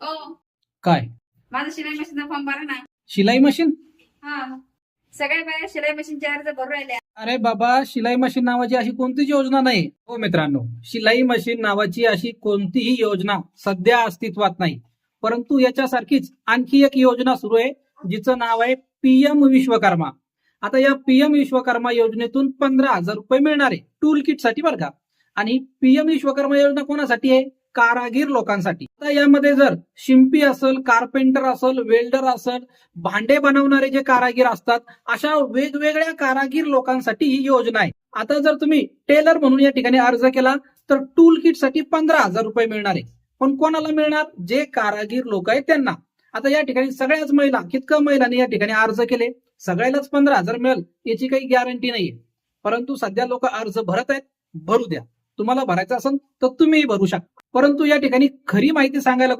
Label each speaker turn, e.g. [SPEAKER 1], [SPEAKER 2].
[SPEAKER 1] हो.
[SPEAKER 2] काय?
[SPEAKER 1] माझा शिलाई मशीनचा फॉर्म भरा ना.
[SPEAKER 2] शिलाई मशीन?
[SPEAKER 1] हा. सगळ्या बाया शिलाई मशीनचे अर्ज भरू राहिल्या.
[SPEAKER 2] अरे बाबा, शिलाई मशीन नावाची अशी कोणतीच योजना नाही. हो मित्रांनो, शिलाई मशीन नावाची अशी कोणतीही योजना सध्या अस्तित्वात नाही. परंतु याच्यासारखीच आणखी एक योजना सुरू आहे, जिचं नाव आहे पीएम विश्वकर्मा. आता या पीएम विश्वकर्मा योजनेतून 15,000 रुपये मिळणार आहे टूल किट साठी बरं का. आणि पीएम विश्वकर्मा योजना कोणासाठी आहे? कारागीर लोकांसाठी. आता यामध्ये जर शिंपी असेल, कार्पेंटर असेल, वेल्डर असेल, भांडे बनवणारे जे कारागीर असतात, अशा वेगवेगळ्या कारागीर लोकांसाठी ही योजना आहे. आता जर तुम्ही टेलर म्हणून या ठिकाणी अर्ज केला तर टूल किट साठी 15,000 रुपये मिळणार आहे. पण कोणाला मिळणार? जे कारागीर लोक आहेत त्यांना. आता या ठिकाणी सगळ्याच महिला, कितकं महिलांनी या ठिकाणी अर्ज केले, सगळ्यालाच 15,000 मिळेल याची काही गॅरंटी नाहीये. परंतु सध्या लोक अर्ज भरत आहेत. भरू द्या. तुम्हाला भरायचं असेल तर तुम्हीही भरू शकता. परंतु या ठिकाणी खरी माहिती सांगायला